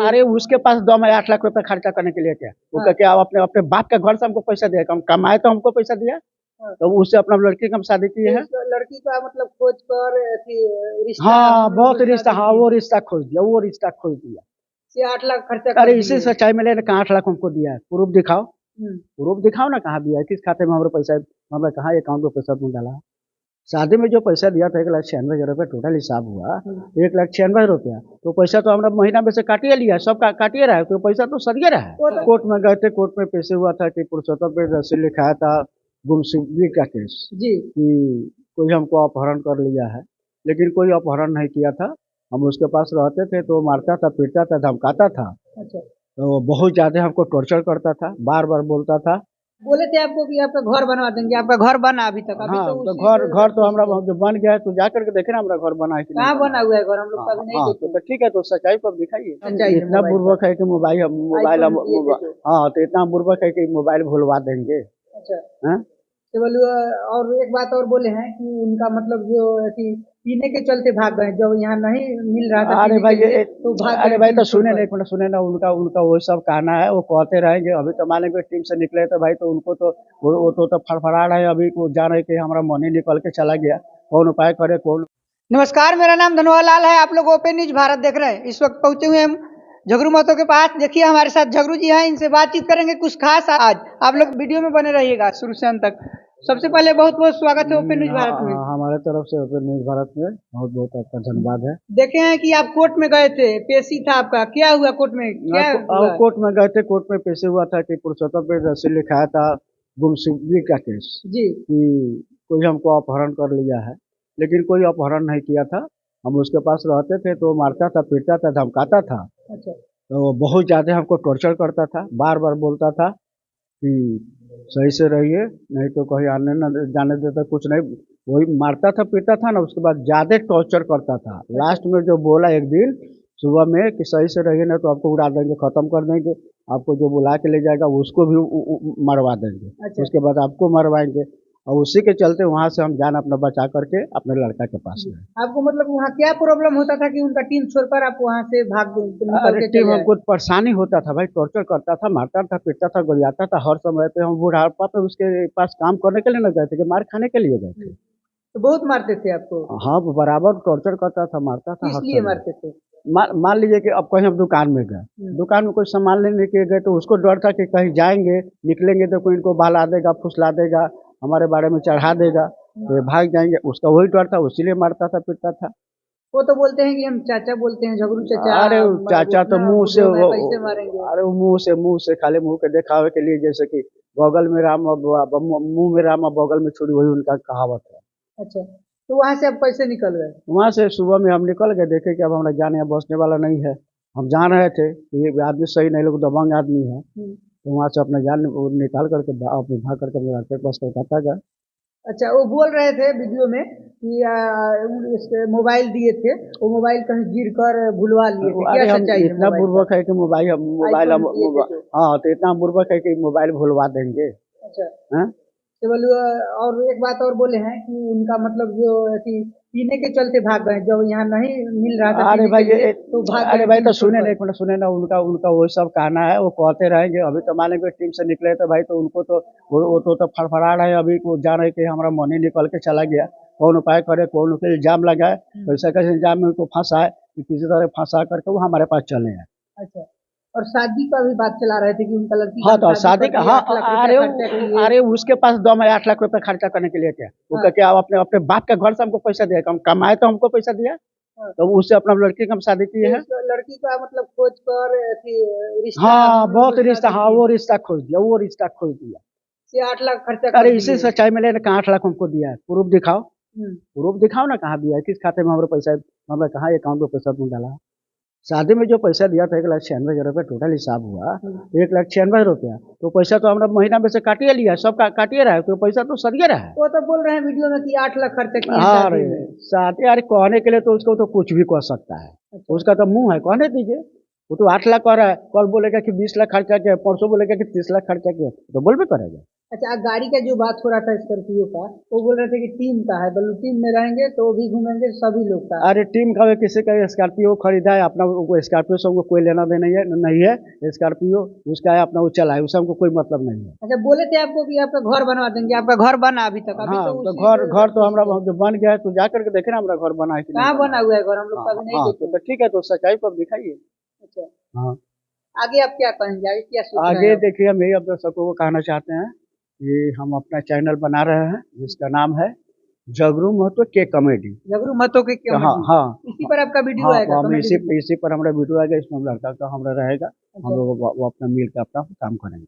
अरे उसके पास दम है 8 लाख रुपए खर्चा करने के लिए क्या? वो हाँ। क्या अपने अपने बाप के घर से हमको पैसा दिया, हम कमाए तो हमको पैसा दिया, हाँ। तो उससे अपना लड़की का हम शादी किए हैं। लड़की का मतलब खोज कर रिश्ता हाँ बहुत रिश्ता, हाँ वो रिश्ता खोज दिया, वो रिश्ता खोज दिया। से 8 लाख खर्चा अरे कर इसी दिए। सच्चाई में लेने कहाँ 8 लाख हमको दिया है, प्रूफ दिखाओ, प्रूफ दिखाओ ना कहाँ दिया है, किस खाते में हमारे पैसा, हमें कहाँ अकाउंट में पैसा तुम डाला। शादी में जो पैसा दिया था 1,96,000 टोटल हिसाब हुआ, 1,96,000 तो पैसा तो हमने महीना में से काटिए लिया, सब काटिए रहा है, तो पैसा तो सरिये रहा है। कोर्ट में गए थे, कोर्ट में पेश हुआ था कि पुरुषोत्तम पे रसीद लिखाया था गुमशुदगी का केस जी कि कोई हमको अपहरण कर लिया है, लेकिन कोई अपहरण नहीं किया था। हम उसके पास रहते थे तो मारता था, पीटता था, धमकाता था। अच्छा। तो बहुत ज्यादा हमको टॉर्चर करता था, बार बार बोलता था। बोले थे आपको कि आपका घर बनवा देंगे, आपका घर बना अभी तक? अभी हाँ तो तो उसी घर तो हमारा जो बन गया है, तो जाकर के देखे ना हमारा घर बना है कि नहीं कहाँ बना बना हुआ है घर? हम लोग है। कभी नहीं हाँ देखे। तो ठीक है, तो सच्चाई पर दिखाइए। सच्चाई है इतना मोबाइल बुर्बक है कि मोबाइल मोबाइल iPhone दिए थे तो। हाँ तो इतना बुर्बक है कि मोबाइल भुलवा देंगे। अच्छा। हाँ? तो बोलिए, और एक बात और बोले हैं कि उनका मतलब जो ऐसी पीने के चलते भाग गए, जब यहाँ नहीं मिल रहा था अरे पीने भाई के लिए तो भाग अरे गए भाई टीम तो सुने छोड़कर। ना, एक मिनट सुने ना, उनका उनका वो सब कहना है, वो कहते रहेंगे। अभी तो मान लीजिए टीम से निकले तो भाई, तो उनको तो वो तो फड़फड़ा रहे हैं, अभी वो जान रहे कि हमारा मन ही निकल के चला गया, कौन उपाय करे कौन। नमस्कार, मेरा नाम धनवा लाल है। आप लोग ओपन न्यूज भारत देख रहे हैं। इस वक्त पहुंचे हुए हम झगरू महतो के पास। देखिए हमारे साथ झगरू जी हैं, इनसे बातचीत करेंगे कुछ खास। आज आप लोग वीडियो में बने रहिएगा शुरू से अंत तक। सबसे पहले बहुत बहुत स्वागत है ओपन न्यूज भारत में। हमारे तरफ से ओपन न्यूज भारत में बहुत बहुत आपका धन्यवाद है। देखे हैं कि आप कोर्ट में गए थे, पेशी था आपका, क्या हुआ कोर्ट में? क्या हुआ? कोर्ट में गए थे, कोर्ट में पेश हुआ था कि पुरुषोत्तम पे रसीद लिखाया था गुमशुदगी का केस जी कि कोई हमको अपहरण कर लिया है, लेकिन कोई अपहरण नहीं किया था। हम उसके पास रहते थे तो मारता था, पीटता था, धमकाता था। अच्छा। तो बहुत ज्यादा हमको टॉर्चर करता था, बार बार बोलता था कि सही से रहिए, नहीं तो कहीं आने न जाने देता, कुछ नहीं। वही मारता था, पीटता था ना, उसके बाद ज्यादा टॉर्चर करता था। लास्ट में जो बोला एक दिन सुबह में कि सही से रहिए, ना तो आपको उड़ा देंगे, खत्म कर देंगे, आपको जो बुला के ले जाएगा उसको भी मरवा देंगे। अच्छा। उसके बाद आपको मरवाएंगे। और उसी के चलते वहां से हम जान अपना बचा करके अपने लड़का के पास गए। आपको मतलब वहाँ क्या प्रॉब्लम होता था कि उनका टीम छोड़कर आप वहाँ से भाग निकल अरे के टीम चले आए? हमको परेशानी होता था भाई, टॉर्चर करता था, मारता था, पीटता था, गोलियाता था हर समय पे। हम बुढ़ापा पे उसके पास काम करने के लिए न गए थे कि मार खाने के लिए गए थे। तो बहुत मारते थे आपको? हाँ बराबर टॉर्चर करता था, मारता था किस हर लिए समय। मारते थे? मान लीजिए कि अब कहीं हम दुकान में गए, दुकान में कुछ सामान लेने के गए, तो उसको डर था कि कहीं जाएंगे, निकलेंगे तो कोई इनको बहला देगा, फुसला देगा, हमारे बारे में चढ़ा देगा, तो ये भाग जाएंगे। उसका वही डर था, उसीलिए मारता था, पीटता था। वो तो बोलते हैं कि हम चाचा बोलते हैं, झगड़ू चाचा। अरे वो चाचा तो उतना मुंह से बुजुर्ग है, कैसे मारेंगे? अरे वो मुंह से खाली मुंह के दिखावे के लिए, जैसे कि बगल में राम और मुंह में राम और बगल में छुरी, वही उनका कहावत है। अच्छा। तो वहां से आप कैसे निकल गए? वहां से सुबह में हम निकल गए, देखे कि अब हमारा जान यहाँ बसने वाला नहीं है। हम जान रहे थे कि ये आदमी सही नहीं, लोग दबंग आदमी है। तो वहां से अपना जान वो निकाल करके अपने भाग करके अपने लड़के के पास कोलकाता गए। अच्छा, वो बोल रहे थे वीडियो में कि इसके मोबाइल दिए थे, वो मोबाइल कहीं गिर कर भुलवा लिए थे। क्या अरे हम सच्चाई है इतना मोबाइल बुर्बक है कि मोबाइल iPhone दिए थे तो। हाँ तो इतना बुर्बक है कि मोबाइल भुलवा देंगे। अच्छा। हाँ? तो बोलिए, और एक बात और बोले हैं कि उनका मतलब जो ऐसी पीने के चलते भाग गए, जब यहाँ नहीं मिल रहा था अरे पीने भाई के लिए तो भाग अरे गए भाई टीम तो सुने ना, छोड़कर। एक मिनट सुने ना, उनका उनका वो सब कहना है, वो कहते रहेंगे। अभी तो मान लीजिए टीम से निकले तो भाई, तो उनको तो वो तो फड़फड़ा रहे हैं, अभी वो जान रहे कि हमारा मन ही निकल के चला गया, कौन उपाय करे, कौन उनके इल्जाम लगाए, कैसे कैसे इल्जाम में उनको फंसाए, कि किसी तरह फंसा करके वो हमारे पास चले हैं। अच्छा। और शादी का भी बात चला रहे थे कि उनका लड़की हाँ का तो शादी शादी कर का, दिए, हाँ 8 लाख रुपया खर्चा किए। अरे उसके पास दम है 8 लाख रुपए खर्चा करने के लिए क्या? वो हाँ। क्या अपने अपने बाप के घर से हमको पैसा दिया, हम कमाए तो हमको पैसा दिया, हाँ। तो उससे अपना लड़की का हम शादी किए हैं। लड़की का मतलब खोज कर रिश्ता हाँ बहुत रिश्ता, हाँ वो रिश्ता खोज दिया, वो रिश्ता खोज दिया। से 8 लाख खर्चा अरे कर इसी दिए। सच्चाई में लेने कहाँ 8 लाख हमको दिया है, प्रूफ दिखाओ, प्रूफ दिखाओ ना कहाँ दिया है, किस खाते में हमारे पैसा, हमें कहाँ अकाउंट में पैसा तुम डाला। शादी में जो पैसा दिया था 1,96,000 टोटल हिसाब हुआ, 1,96,000 तो पैसा तो हमने महीना में से काटिए लिया, सब काटिए रहा है, तो पैसा तो सरिये रहा है। वो तो बोल रहे हैं वीडियो में कि 8 लाख खर्चा किए हाँ शादी अरे में। शादी, अरे कहने के लिए तो उसको तो कुछ भी कह सकता है, अच्छा। उसका तो मुंह है, कहने दीजिए। वो तो 8 लाख कह रहा है, कल बोलेगा कि 20 लाख खर्चा किया, परसों बोलेगा कि 30 लाख खर्चा किया, तो बोल भी करेगा। अच्छा, गाड़ी का जो बात हो रहा था स्कॉर्पियो का, वो बोल रहे थे कि टीम का है, बल्लू टीम में रहेंगे तो भी घूमेंगे सभी लोग का। अरे टीम का भी किसी का स्कॉर्पियो खरीदा है अपना, वो स्कॉर्पियो से हमको कोई लेना देना नहीं है। स्कॉर्पियो उसका है अपना, वो चला है, उससे हमको कोई मतलब नहीं है। अच्छा, बोले थे आपको कि आपका घर बनवा देंगे, आपका घर बना अभी तक? अभी हाँ, तो तो उसी घर घर तो हमारा जो बन गया है, तो जा करके देखे ना हमारा घर बना है कि नहीं कहाँ बना बना हुआ है घर? हम लोग है। कभी नहीं हाँ, देखे। तो ठीक है, तो सच्चाई पर दिखाइए। अच्छा, हाँ, आगे आप क्या कहेंगे? आगे क्या सोच रहे आगे हैं आप? देखिए, हम यही आप दर्शकों को कहना चाहते हैं कि हम अपना चैनल बना रहे हैं जिसका नाम है जगरू महतो के कॉमेडी। झगड़ू मतों के तो हाँ, कमेटी, हाँ, इसी पर आपका वीडियो हाँ, आएगा, हम कमेडी इसी वीडियो? इसी पर हमारा वीडियो आएगा, इसमें हम लड़का का हमारा रहेगा। हम अच्छा, लोग वो अपना मिल के अपना काम करेंगे।